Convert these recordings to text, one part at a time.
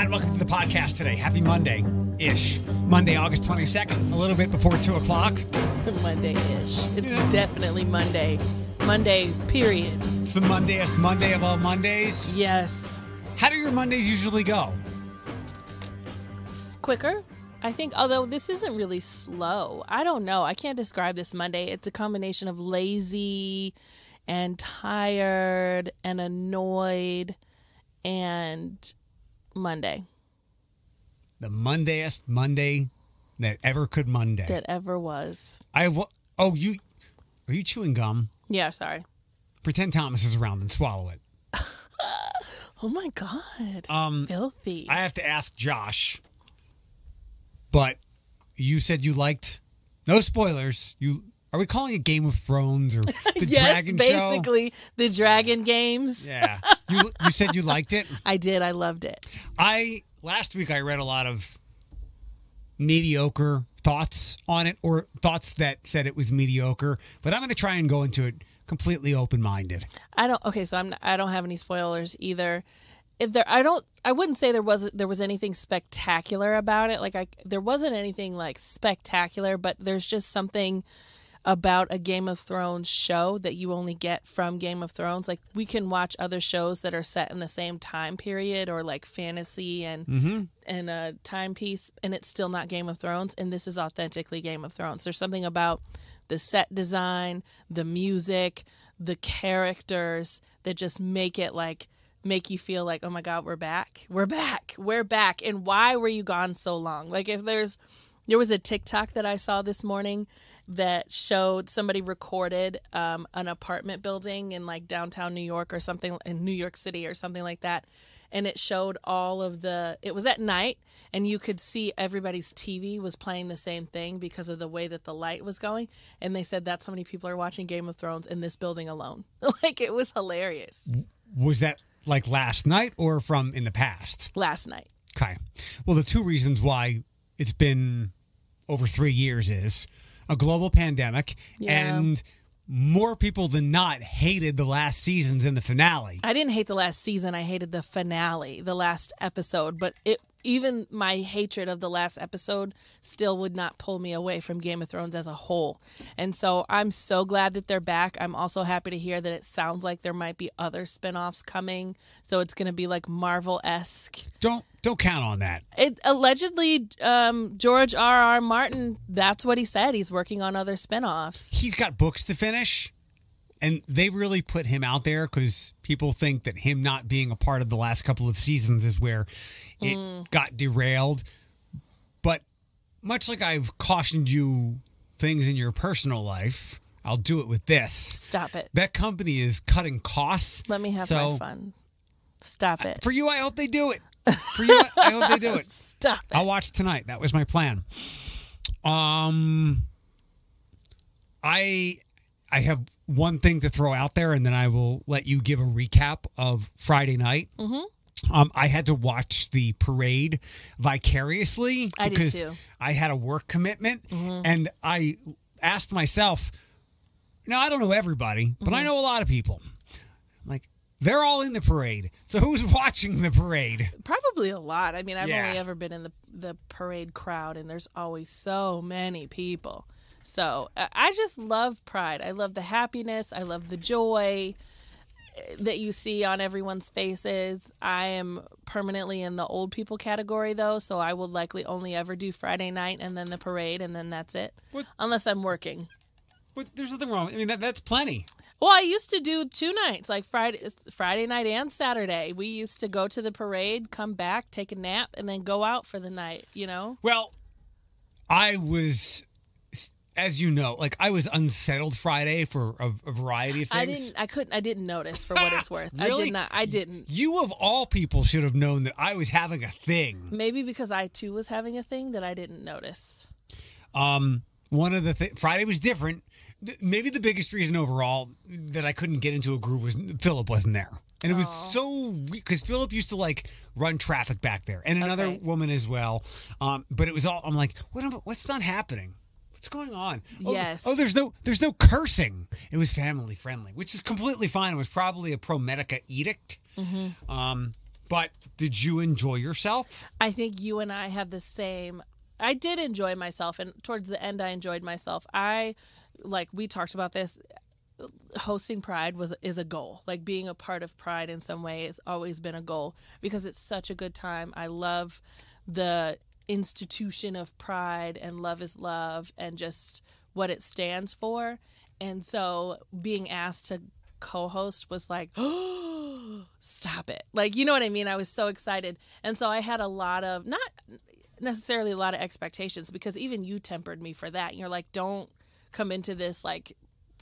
and welcome to the podcast today. Happy Monday-ish. Monday, August 22nd, a little bit before 2 o'clock. Monday-ish. It's definitely Monday. Monday, period. It's the Mondayest Monday of all Mondays. Yes. How do your Mondays usually go? Quicker, I think, although this isn't really slow. I don't know. I can't describe this Monday. It's a combination of lazy and tired and annoyed and Monday. The Mondayest Monday that ever could Monday. That ever was. Are you chewing gum? Yeah, sorry. Pretend Thomas is around and swallow it. Oh my God. Filthy. I have to ask Josh, but you said you liked, no spoilers, are we calling it Game of Thrones or the Dragon Show? Yes, basically the Dragon Games. Yeah. You said you liked it? I did. I loved it. Last week I read a lot of mediocre thoughts on it, or thoughts that said it was mediocre, but I'm going to try and go into it completely open-minded. I don't have any spoilers either. I wouldn't say there was anything spectacular about it. There wasn't anything like spectacular, but there's just something about a Game of Thrones show that you only get from Game of Thrones. Like, we can watch other shows that are set in the same time period, or like fantasy and a timepiece, and it's still not Game of Thrones. And this is authentically Game of Thrones. There's something about the set design, the music, the characters that just make you feel like, oh my God, we're back. And why were you gone so long? Like, if there was a TikTok that I saw this morning that showed somebody recorded an apartment building in like downtown New York or something, in New York City or something like that. And it showed it was at night, and you could see everybody's TV was playing the same thing because of the way that the light was going. And they said that's how many people are watching Game of Thrones in this building alone. Like, it was hilarious. Was that like last night or from in the past? Last night. Okay. Well, the two reasons why it's been over 3 years is a global pandemic, and more people than not hated the last seasons and the finale. I didn't hate the last season. I hated the finale, the last episode. But even my hatred of the last episode still would not pull me away from Game of Thrones as a whole. And so I'm so glad that they're back. I'm also happy to hear that it sounds like there might be other spinoffs coming. So it's going to be like Marvel-esque. Don't count on that. It allegedly, George R.R. Martin, that's what he said. He's working on other spinoffs. He's got books to finish, and they really put him out there because people think that him not being a part of the last couple of seasons is where it got derailed. But much like I've cautioned you things in your personal life, I'll do it with this. Stop it. That company is cutting costs. Let me have my fun. Stop it. For you, I hope they do it. For you, I hope they do it. Stop it. I'll watch tonight. That was my plan. I have one thing to throw out there, and then I will let you give a recap of Friday night. I had to watch the parade vicariously because I did too. I had a work commitment, and I asked myself, now I don't know everybody, but I know a lot of people. Like, they're all in the parade. So who's watching the parade? Probably a lot. I mean, I've only ever been in the parade crowd, and there's always so many people. So I just love Pride. I love the happiness. I love the joy that you see on everyone's faces. I am permanently in the old people category, though, so I will likely only ever do Friday night and then the parade, and then that's it. Unless I'm working. But there's nothing wrong. I mean, that's plenty. Well, I used to do 2 nights, like Friday night and Saturday. We used to go to the parade, come back, take a nap, and then go out for the night, you know? Well, I was, as you know, I was unsettled Friday for a variety of things. I didn't notice, for what it's worth. Really? I didn't. You of all people should have known that I was having a thing. Maybe because I too was having a thing that I didn't notice. One of the Friday was different. Maybe the biggest reason overall that I couldn't get into a groove was Philip wasn't there. And it was so weird because Philip used to run traffic back there, and another woman as well. But it was all, I'm like, what's not happening? What's going on? Yes. Oh, there's no cursing. It was family friendly, which is completely fine. It was probably a pro-Medica edict. But Did you enjoy yourself? I think you and I had the same. I did enjoy myself, and towards the end, I enjoyed myself. We talked about this. Hosting Pride is a goal. Like, being a part of Pride in some way has always been a goal because it's such a good time. I love the institution of Pride and Love is Love and just what it stands for. And so being asked to co-host was like, oh, stop it. Like, you know what I mean? I was so excited. And so I had a lot of, not necessarily a lot of expectations, because even you tempered me for that. You're like, don't come into this like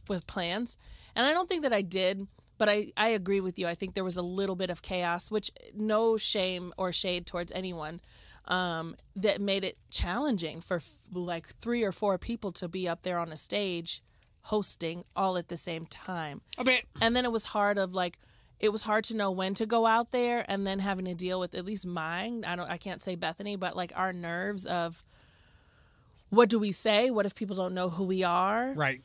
with plans. And I don't think that I did, but I agree with you. I think there was a little bit of chaos, which no shame or shade towards anyone, that made it challenging for like 3 or 4 people to be up there on a stage hosting all at the same time. A bit. And then it was hard to know when to go out there, and then having to deal with, at least mine, I can't say Bethany, but like our nerves of, what do we say? What if people don't know who we are? Right.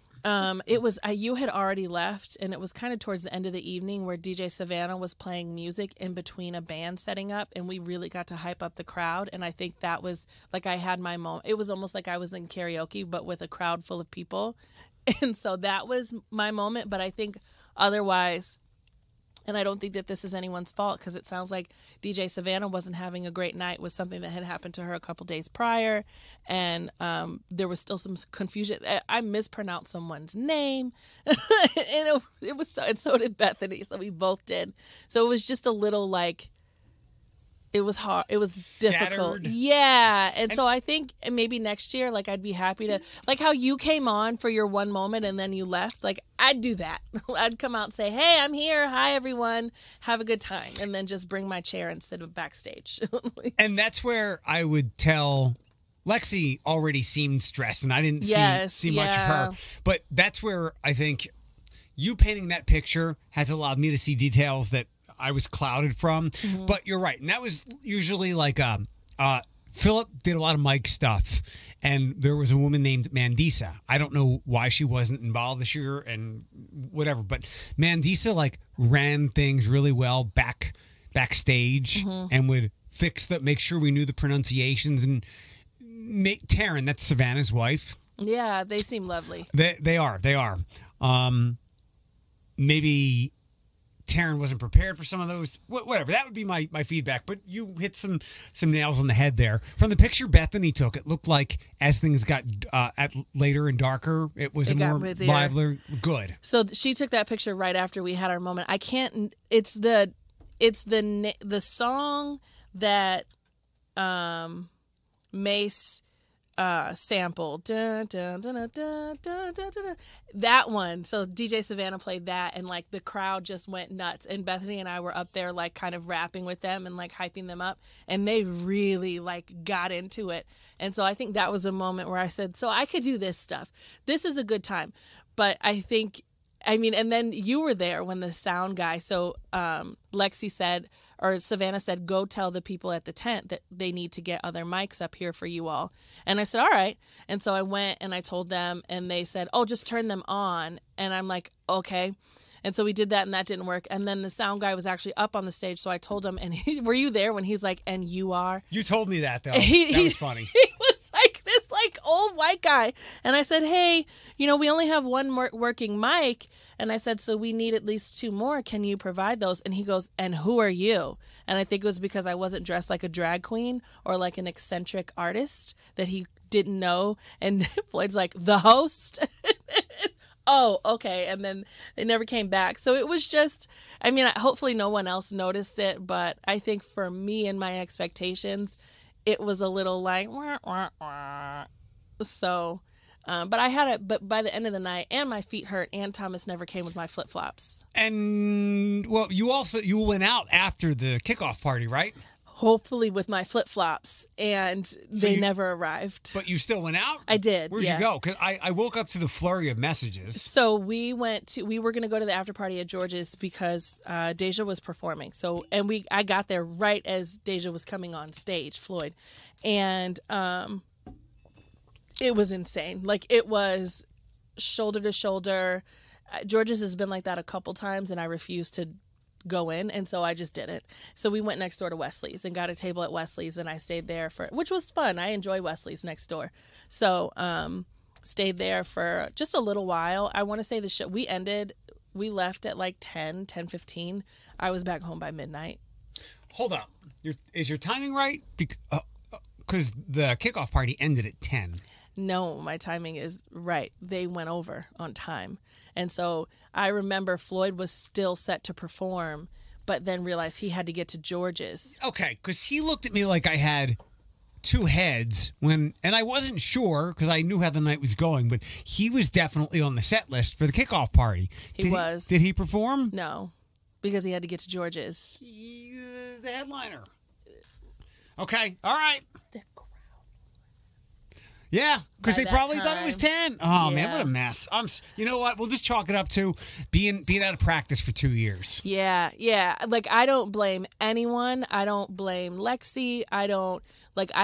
It was, you had already left, and it was kind of towards the end of the evening where DJ Savannah was playing music in between a band setting up, and we really got to hype up the crowd. And I think that was like, I had my moment. It was almost like I was in karaoke, but with a crowd full of people. And so that was my moment. But I think otherwise, and I don't think that this is anyone's fault, because it sounds like DJ Savannah wasn't having a great night with something that had happened to her a couple days prior. And there was still some confusion. I mispronounced someone's name. And it was so, and so did Bethany. So we both did. So it was just a little like, it was hard. It was difficult. Scattered. Yeah. And so I think maybe next year, like, I'd be happy to, like how you came on for your one moment and then you left. Like, I'd do that. I'd come out and say, hey, I'm here. Hi, everyone. Have a good time. And then just bring my chair instead of backstage. And that's where I would tell, Lexi already seemed stressed, and I didn't see much of her. But that's where I think you painting that picture has allowed me to see details that I was clouded from. Mm-hmm. But you're right. And that was usually like Philip did a lot of mic stuff, and there was a woman named Mandisa. I don't know why she wasn't involved this year and whatever, but Mandisa like ran things really well backstage, mm-hmm. and would make sure we knew the pronunciations, and make Taryn, that's Savannah's wife. Yeah, they seem lovely. They are. Maybe Taryn wasn't prepared for some of those. Whatever. That would be my feedback. But you hit some nails on the head there. From the picture Bethany took, it looked like as things got later and darker, it was more lively. Good. So she took that picture right after we had our moment. I can't. It's the song that Mace sample, dun, dun, dun, dun, dun, dun, dun, dun. That one. So DJ Savannah played that, and like the crowd just went nuts, and Bethany and I were up there like kind of rapping with them and like hyping them up, and they really like got into it. And so I think that was a moment where I said, so I could do this stuff. This is a good time. But I think, and then you were there when the sound guy, so Lexi said, or Savannah said, go tell the people at the tent that they need to get other mics up here for you all. And I said, all right. And so I went and I told them, and they said, oh, just turn them on. And I'm like, okay. And so we did that, and that didn't work. And then the sound guy was actually up on the stage. So I told him, and were you there when he's like, and you are? You told me that, though. That was funny. He was like this like old white guy. And I said, hey, we only have one working mic. And I said, so we need at least 2 more. Can you provide those? And he goes, and who are you? And I think it was because I wasn't dressed like a drag queen or like an eccentric artist that he didn't know. And Floyd's like, the host? Oh, okay. And then they never came back. So it was just, hopefully no one else noticed it. But I think for me and my expectations, it was a little like, wah, wah, wah. So... but by the end of the night, and my feet hurt, and Thomas never came with my flip-flops. And, well, you went out after the kickoff party, right? Hopefully with my flip-flops, and they never arrived. But you still went out? I did, Where'd you go? Because I woke up to the flurry of messages. So we were going to go to the after party at George's because Deja was performing. So, and I got there right as Deja was coming on stage, Floyd. And, it was insane. Like, it was shoulder to shoulder. George's has been like that a couple times, and I refuse to go in, and so I just didn't. So we went next door to Wesley's and got a table at Wesley's, and I stayed there which was fun. I enjoy Wesley's next door. So stayed there for just a little while. I want to say the show, we left at like 10:15. I was back home by midnight. Hold up. Is your timing right? Because the kickoff party ended at 10. No, my timing is right. They went over on time. And so I remember Floyd was still set to perform, but then realized he had to get to George's. Okay, because he looked at me like I had two heads and I wasn't sure because I knew how the night was going, but he was definitely on the set list for the kickoff party. He was. Did he perform? No, because he had to get to George's. The headliner. Okay, all right. Yeah, because they probably thought it was 10. Oh, man, what a mess. You know what? We'll just chalk it up to being out of practice for 2 years. Yeah. Like, I don't blame anyone. I don't blame Lexi. I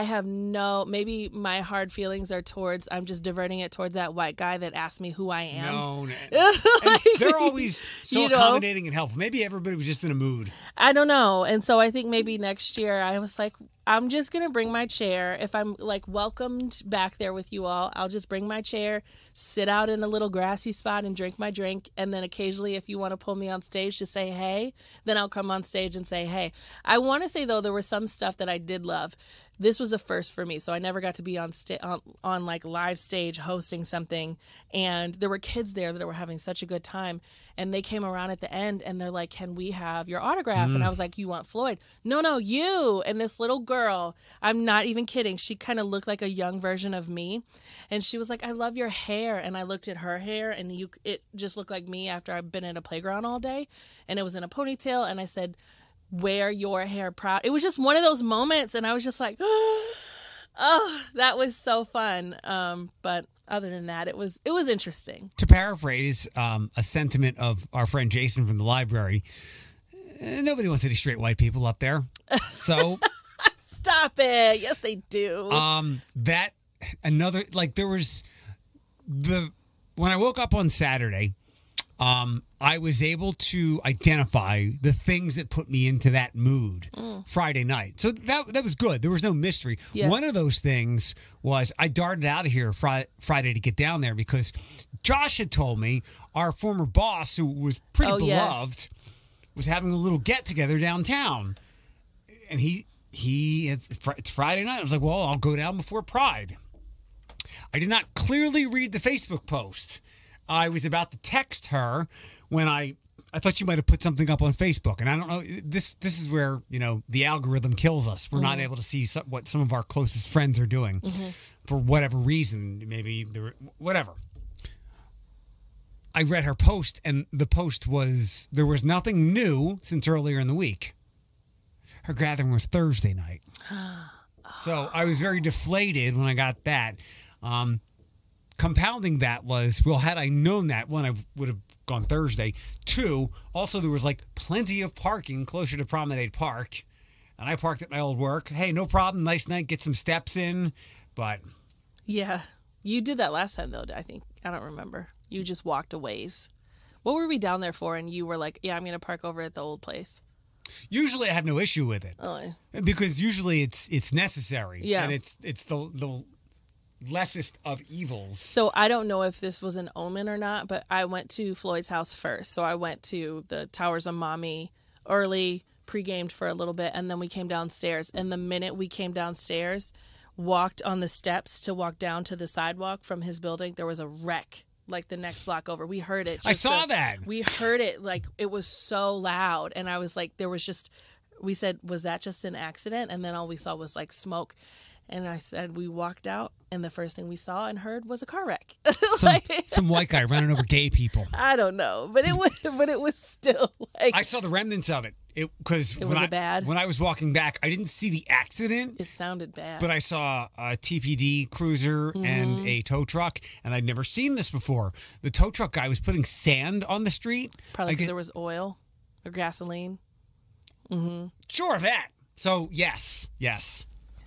have maybe my hard feelings are towards, I'm just diverting it towards that white guy that asked me who I am. No. They're always so accommodating and helpful. Maybe everybody was just in a mood. I don't know. And so I think maybe next year I was like, I'm just going to bring my chair. If I'm like welcomed back there with you all, I'll just bring my chair, sit out in a little grassy spot and drink my drink. And then occasionally, if you want to pull me on stage to say, hey, then I'll come on stage and say, hey. I want to say, though, there was some stuff that I did love. This was a first for me, so I never got to be on like live stage hosting something, and there were kids there that were having such a good time, and they came around at the end and they're like, "Can we have your autograph?" And I was like, "You want Floyd?" No, you. And this little girl, I'm not even kidding, she kind of looked like a young version of me, and she was like, "I love your hair," and I looked at her hair, and it just looked like me after I've been in a playground all day, and it was in a ponytail, and I said, wear your hair proud. It was just one of those moments, and I was just like, oh, that was so fun. But other than that, it was interesting. To paraphrase a sentiment of our friend Jason from the library, nobody wants any straight white people up there. So stop it. Yes, they do. When I woke up on Saturday, I was able to identify the things that put me into that mood Friday night. So that was good. There was no mystery. Yeah. One of those things was I darted out of here Friday to get down there because Josh had told me our former boss, who was pretty beloved, was having a little get-together downtown. And it's Friday night. I was like, well, I'll go down before Pride. I did not clearly read the Facebook post. I was about to text her when I thought you might have put something up on Facebook, and I don't know. This is where the algorithm kills us. We're not able to see what some of our closest friends are doing for whatever reason. Maybe whatever. I read her post, and the post was there was nothing new since earlier in the week. Her gathering was Thursday night, so I was very deflated when I got that. Compounding that was, well, had I known that, one, I would have gone Thursday. Two, also there was like plenty of parking closer to Promenade Park. And I parked at my old work. Hey, no problem. Nice night. Get some steps in. But. Yeah. You did that last time, though, I think. I don't remember. You just walked a ways. What were we down there for? And you were like, yeah, I'm going to park over at the old place. Usually I have no issue with it. Oh, yeah. Because usually it's necessary. Yeah. And it's the lessest of evils. So I don't know if this was an omen or not, but I went to Floyd's house first. So I went to the Towers of Mommy early, pre-gamed for a little bit, and then we came downstairs. And the minute we came downstairs, walked on the steps to walk down to the sidewalk from his building, there was a wreck like the next block over. We heard it. I saw that. We heard it. Like, it was so loud. And I was like, we said, was that just an accident? And then all we saw was like smoke. And I said, we walked out, and the first thing we saw and heard was a car wreck. Some white guy running over gay people. I don't know, but it was still like. I saw the remnants of it. It was bad. When I was walking back, I didn't see the accident. It sounded bad. But I saw a TPD cruiser and a tow truck, and I'd never seen this before. The tow truck guy was putting sand on the street. Probably because there was oil or gasoline. Mm-hmm. Sure of that. So yes.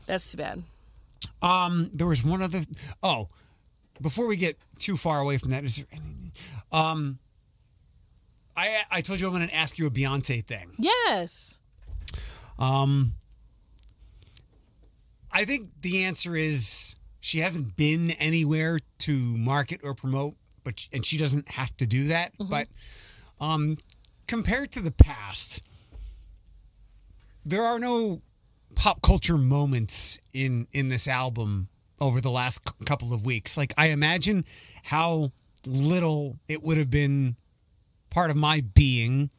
That's too bad. There was one other. Oh, before we get too far away from that, is there anything? I told you I'm going to ask you a Beyonce thing. Yes. I think the answer is she hasn't been anywhere to market or promote, and she doesn't have to do that. Mm-hmm. But compared to the past, there are no pop culture moments in this album over the last couple of weeks. Like, I imagine how little it would have been part of my being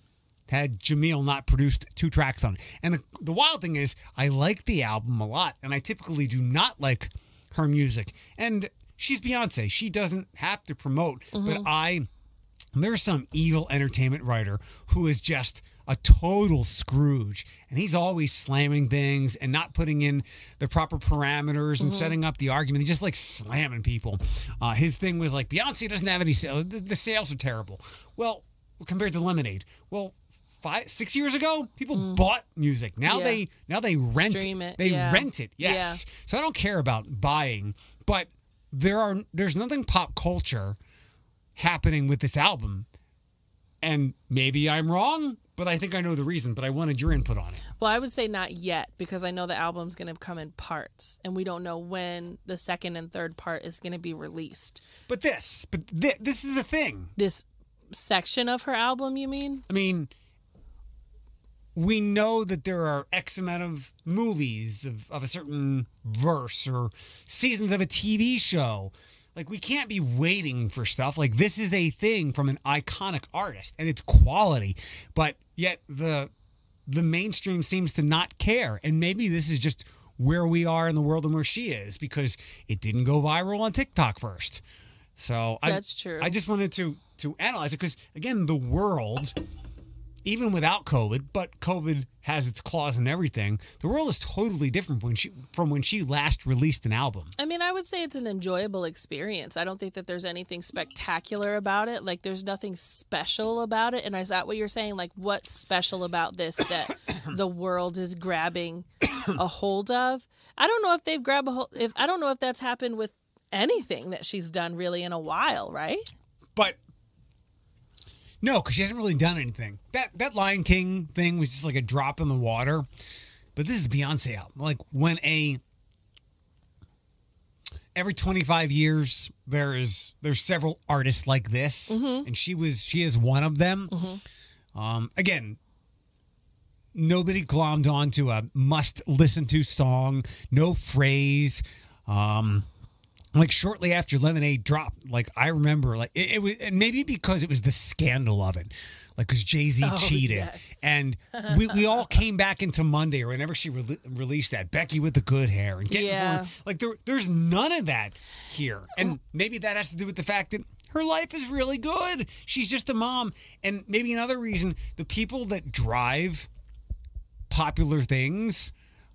had Jamil not produced 2 tracks on it. And the wild thing is, I like the album a lot, and I typically do not like her music. And she's Beyonce. She doesn't have to promote. Mm-hmm. But there's some evil entertainment writer who is just a total Scrooge. And he's always slamming things and not putting in the proper parameters and setting up the argument. He's just like slamming people. His thing was like, Beyonce doesn't have any sales. The sales are terrible. Well, compared to Lemonade. Well, 5-6 years ago, people bought music. Now they rent Stream it. They rent it. Yes. Yeah. So I don't care about buying, but there's nothing pop culture happening with this album. And maybe I'm wrong, but I think I know the reason, but I wanted your input on it. Well, I would say not yet, because I know the album's going to come in parts, and we don't know when the second and third part is going to be released. But this is the thing. This section of her album, you mean? I mean, we know that there are X amount of movies of a certain verse or seasons of a TV show. Like, we can't be waiting for stuff. Like, this is a thing from an iconic artist, and it's quality. But yet the mainstream seems to not care. And maybe this is just where we are in the world and where she is, because it didn't go viral on TikTok first. So that's true. I just wanted to analyze it because, again, the world, even without COVID, but COVID has its claws in everything, the world is totally different from when she last released an album. I mean, I would say it's an enjoyable experience. I don't think that there's anything spectacular about it. Like, there's nothing special about it. And is that what you're saying? Like, what's special about this that the world is grabbing a hold of? I don't know if they've grabbed a hold. I don't know if that's happened with anything that she's done really in a while, right? But no, because she hasn't really done anything. That Lion King thing was just like a drop in the water. But this is a Beyonce album. Like, when every 25 years there's several artists like this, and she is one of them. Again, nobody glommed onto a must listen to song, no phrase. Like, shortly after Lemonade dropped, like, I remember, like, it was, and maybe because it was the scandal of it, like, because Jay-Z cheated. Yes. And we all came back into Monday or whenever she released that, Becky with the good hair. And like, there's none of that here. And maybe that has to do with the fact that her life is really good. She's just a mom. And maybe another reason, the people that drive popular things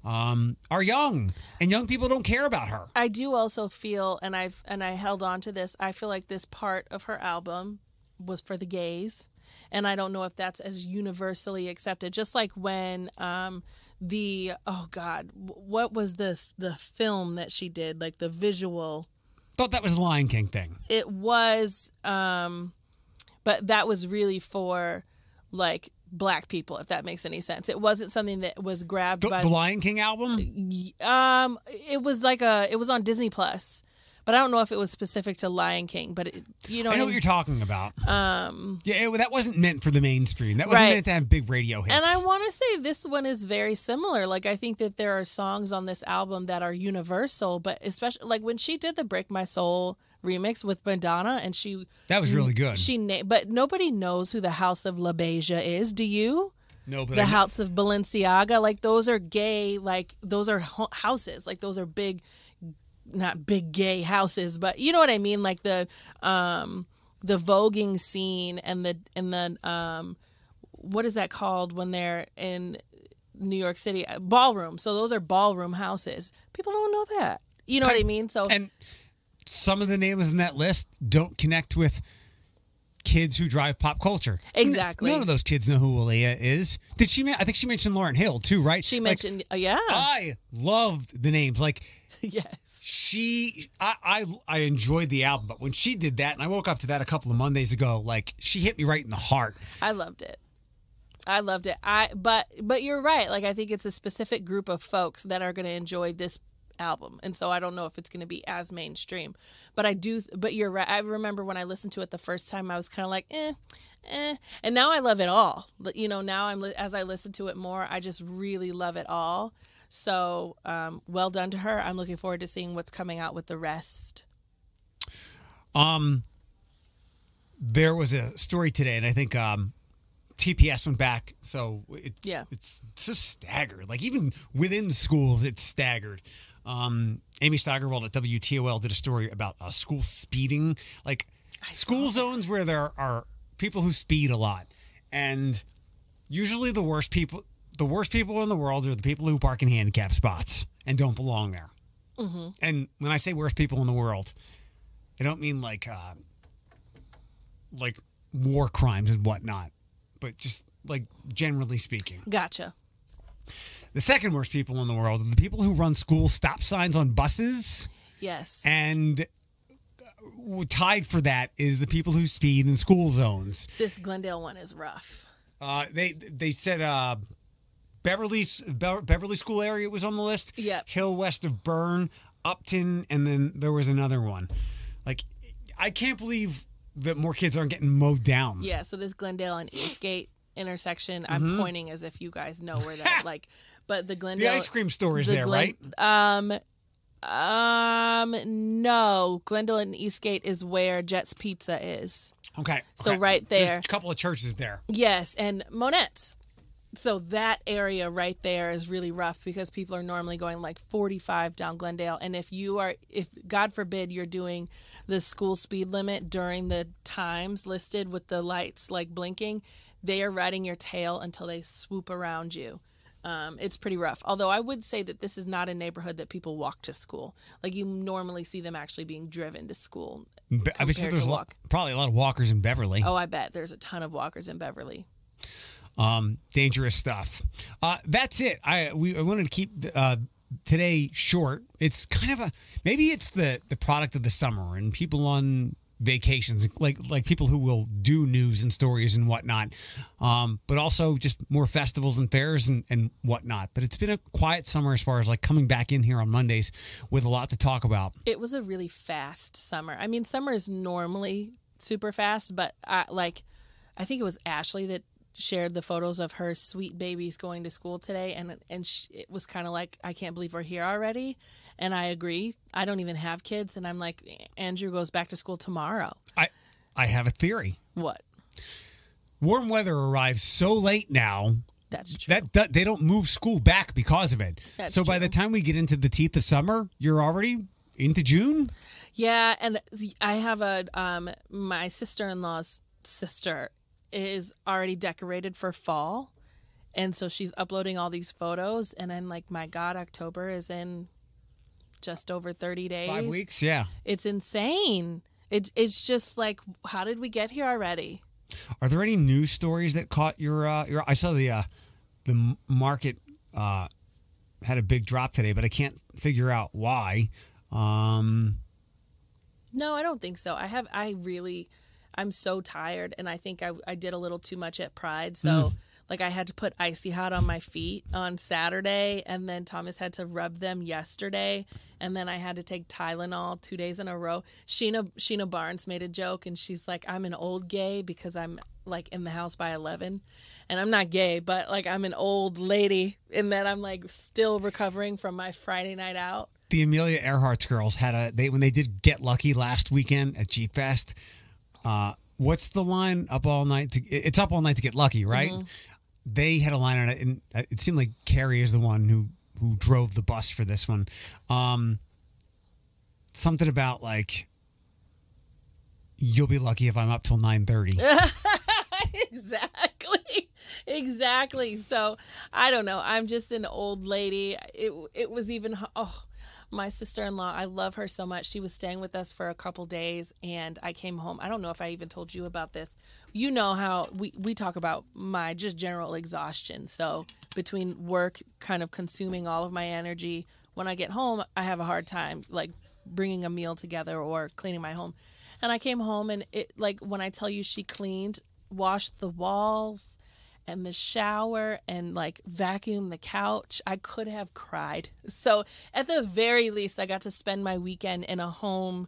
are young, and young people don't care about her. I do also feel, and I held on to this, I feel like this part of her album was for the gays, and I don't know if that's as universally accepted. Just like when what was the film that she did, like the visual? Thought that was the Lion King thing. It was, but that was really for, like, Black people, if that makes any sense. It wasn't something that was grabbed by the Lion King album. It was like it was on Disney Plus, but I don't know if it was specific to Lion King. But I know what you're talking about. That wasn't meant for the mainstream. That wasn't meant to have big radio hits. And I want to say this one is very similar. Like, I think that there are songs on this album that are universal, but especially like when she did the "Break My Soul" remix with Madonna, and that was really good. But nobody knows who the House of La Beja is. Do you? No, but the House of Balenciaga, like, those are gay, like, those are houses, like, those are big, not big gay houses, but you know what I mean, like the voguing scene and the what is that called when they're in New York City? Ballroom. So those are ballroom houses. People don't know that. You know what I mean? So and some of the names in that list don't connect with kids who drive pop culture. Exactly. None of those kids know who Aaliyah is. I think she mentioned Lauryn Hill too, right? She mentioned, yeah. I loved the names. Like, Yes. I enjoyed the album, but when she did that, and I woke up to that a couple of Mondays ago, like she hit me right in the heart. I loved it. But you're right. Like I think it's a specific group of folks that are going to enjoy this album, and so I don't know if it's going to be as mainstream. But but you're right. I remember when I listened to it the first time, I was kind of like, and now I love it all. You know, now as I listen to it more, I just really love it all. So, well done to her. I'm looking forward to seeing what's coming out with the rest. There was a story today, and I think TPS went back, so it's so staggered. Like even within the schools, it's staggered. Amy Steigerwald at WTOL did a story about school speeding, like school zones where there are people who speed a lot, and usually the worst people in the world are the people who park in handicap spots and don't belong there. Mm-hmm. And when I say worst people in the world, I don't mean like war crimes and whatnot, but just like generally speaking. Gotcha. The second worst people in the world are the people who run school stop signs on buses. Yes. And tied for that is the people who speed in school zones. This Glendale one is rough. They said Beverly School area was on the list. Yep. Hill west of Byrne, Upton, and then there was another one. Like, I can't believe that more kids aren't getting mowed down. Yeah, so this Glendale and Eastgate intersection, I'm pointing as if you guys know where that, like, but the Glendale... The ice cream store is there, right? No. Glendale and Eastgate is where Jet's Pizza is. Okay. So right there. There's a couple of churches there. Yes, and Monette's. So that area right there is really rough because people are normally going like 45 down Glendale. And if God forbid you're doing the school speed limit during the times listed with the lights like blinking, they are riding your tail until they swoop around you. It's pretty rough. Although I would say that this is not a neighborhood that people walk to school. Like you normally see them actually being driven to school. I bet there's probably a lot of walkers in Beverly. Oh, I bet there's a ton of walkers in Beverly. Dangerous stuff. That's it. I wanted to keep today short. It's kind of maybe it's the product of the summer and people on vacations, like people who will do news and stories and whatnot, but also just more festivals and fairs and whatnot. But it's been a quiet summer as far as like coming back in here on Mondays with a lot to talk about. It was a really fast summer. I mean, summer is normally super fast, but I think it was Ashley that shared the photos of her sweet babies going to school today, and it was kind of like, I can't believe we're here already. And I agree. I don't even have kids, and I'm like, Andrew goes back to school tomorrow. I have a theory. What? Warm weather arrives so late now. That's true. That they don't move school back because of it. That's so true. by the time we get into the teeth of summer, you're already into June. Yeah, and I have my sister-in-law's sister is already decorated for fall, and so she's uploading all these photos, and I'm like, my God, October is in just over 30 days. 5 weeks, yeah. It's insane. It's just like, how did we get here already? Are there any news stories that caught your I saw the market had a big drop today, but I can't figure out why. No, I don't think so. I'm so tired, and I think I did a little too much at Pride. So, like, I had to put Icy Hot on my feet on Saturday, and then Thomas had to rub them yesterday, and then I had to take Tylenol 2 days in a row. Sheena Barnes made a joke, and she's like, I'm an old gay because I'm, like, in the house by 11. And I'm not gay, but, like, I'm an old lady, and then I'm, like, still recovering from my Friday night out. The Amelia Earhart's girls had when they did Get Lucky last weekend at Jeep Fest. What's the line? Up all night it's up all night to get lucky, right? Mm-hmm. They had a line on it, and it seemed like Carrie is the one who drove the bus for this one. Something about like, you'll be lucky if I'm up till 9:30. Exactly. So I don't know. I'm just an old lady. It was even my sister-in-law, I love her so much. She was staying with us for a couple days, and I came home. I don't know if I even told you about this. You know how we talk about my just general exhaustion. So between work kind of consuming all of my energy, when I get home, I have a hard time like bringing a meal together or cleaning my home. And I came home and it like when I tell you she cleaned, washed the walls and the shower and like vacuumed the couch, I could have cried. So at the very least, I got to spend my weekend in a home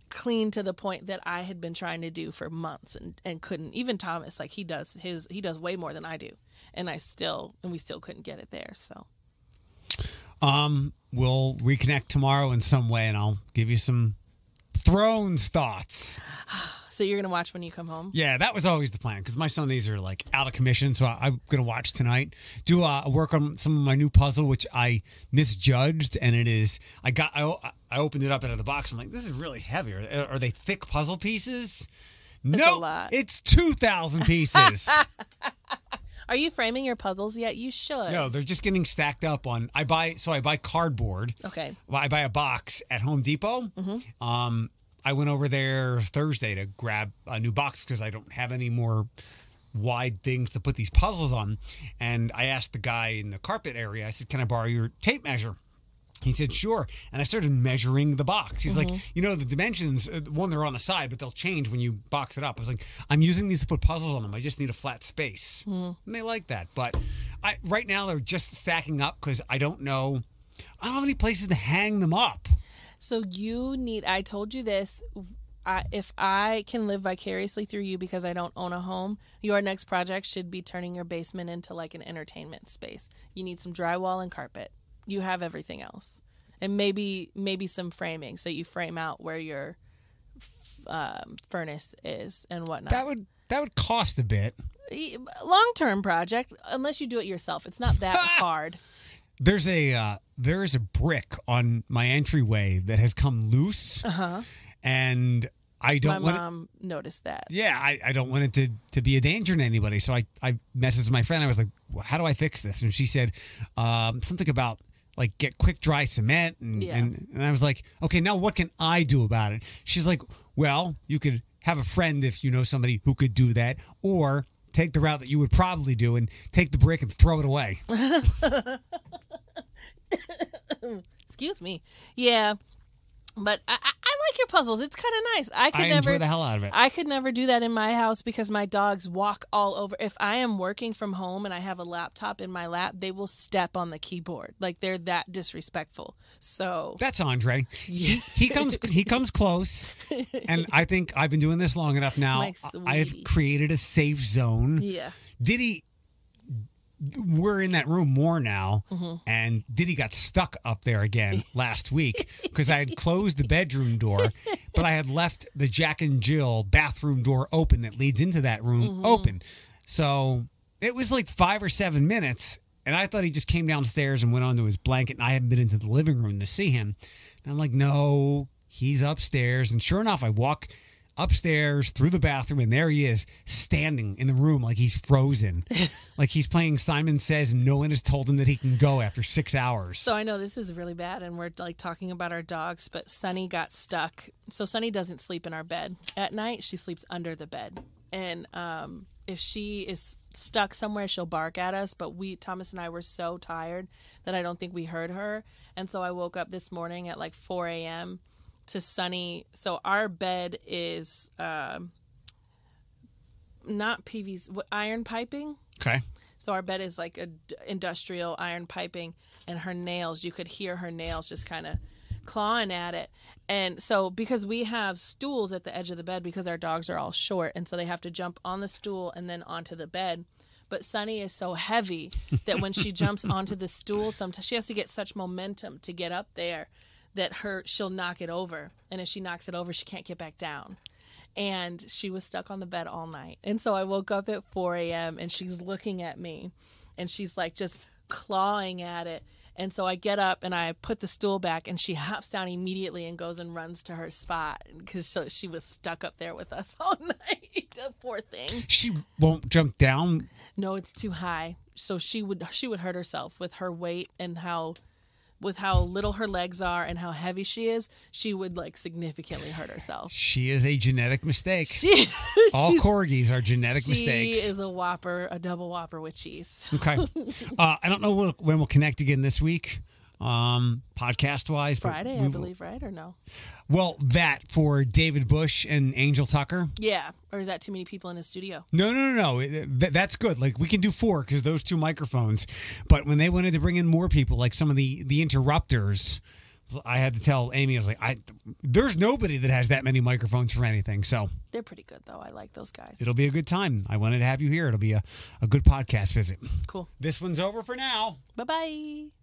clean to the point that I had been trying to do for months and couldn't. Even Thomas, like he does way more than I do. And we still couldn't get it there. So we'll reconnect tomorrow in some way and I'll give you some Thrones thoughts. So you're going to watch when you come home? Yeah, that was always the plan because my Sundays are like out of commission. So I'm going to watch tonight. Do work on some of my new puzzle, which I misjudged. And it is, I opened it up out of the box. I'm like, this is really heavy. Are they thick puzzle pieces? No, it's 2,000 pieces. Are you framing your puzzles yet? You should. No, they're just getting stacked up on. I buy cardboard. Okay. Well, I buy a box at Home Depot. Mm-hmm. I went over there Thursday to grab a new box because I don't have any more wide things to put these puzzles on. And I asked the guy in the carpet area, I said, can I borrow your tape measure? He said, sure. And I started measuring the box. He's like, the dimensions, one, they're on the side, but they'll change when you box it up. I was like, I'm using these to put puzzles on them. I just need a flat space. And they like that. But right now they're just stacking up because I don't have any places to hang them up. So I told you this, if I can live vicariously through you because I don't own a home, your next project should be turning your basement into like an entertainment space. You need some drywall and carpet. You have everything else. And maybe some framing so you frame out where your furnace is and whatnot. That would cost a bit. Long-term project, unless you do it yourself. It's not that hard. There is a brick on my entryway that has come loose, and I don't. My mom noticed that. Yeah, I don't want it to be a danger to anybody. So I messaged my friend. I was like, well, "How do I fix this?" And she said something about like get quick dry cement, and I was like, "Okay, now what can I do about it?" She's like, "Well, you could have a friend if you know somebody who could do that, or." Take the route that you would probably do and take the brick and throw it away. Excuse me. Yeah. But I like your puzzles. It's kind of nice. I enjoy the hell out of it. I could never do that in my house because my dogs walk all over. If I am working from home and I have a laptop in my lap, they will step on the keyboard. Like they're that disrespectful. So that's Andre. Yeah. He comes close, and I think I've been doing this long enough now. I have created a safe zone. Yeah. We're in that room more now, and Diddy got stuck up there again last week because I had closed the bedroom door, but I had left the Jack and Jill bathroom door open that leads into that room open. So it was like 5 or 7 minutes, and I thought he just came downstairs and went onto his blanket, and I hadn't been into the living room to see him. And I'm like, no, he's upstairs. And sure enough, I walk upstairs through the bathroom, and there he is standing in the room like he's frozen. Like he's playing Simon Says and no one has told him that he can go after 6 hours. So I know this is really bad and we're like talking about our dogs, but Sunny got stuck. So Sunny doesn't sleep in our bed at night. She sleeps under the bed. And if she is stuck somewhere, she'll bark at us. But Thomas and I were so tired that I don't think we heard her. And so I woke up this morning at like 4 a.m. to Sunny. So our bed is not PVC, iron piping. Okay. So our bed is like a industrial iron piping, and her nails, you could hear her nails just kind of clawing at it. And so because we have stools at the edge of the bed because our dogs are all short, and so they have to jump on the stool and then onto the bed. But Sunny is so heavy that when she jumps onto the stool, sometimes she has to get such momentum to get up there that she'll knock it over. And if she knocks it over, she can't get back down. And she was stuck on the bed all night. And so I woke up at 4 a.m. and she's looking at me and she's like just clawing at it. And so I get up and I put the stool back and she hops down immediately and goes and runs to her spot because she was stuck up there with us all night. Poor thing. She won't jump down? No, it's too high. So she would hurt herself with her weight and with how little her legs are and how heavy she is. She would like significantly hurt herself. She is a genetic mistake. All corgis are genetic mistakes. She is a Whopper, a double Whopper with cheese. Okay. I don't know when we'll connect again this week. podcast-wise. Friday, I believe, right? Or no? Well, that for David Bush and Angel Tucker. Yeah. Or is that too many people in the studio? No. That's good. Like, we can do 4 because those 2 microphones. But when they wanted to bring in more people, like some of the interrupters, I had to tell Amy, I was like, there's nobody that has that many microphones for anything. So they're pretty good, though. I like those guys. It'll be a good time. I wanted to have you here. It'll be a good podcast visit. Cool. This one's over for now. Bye-bye.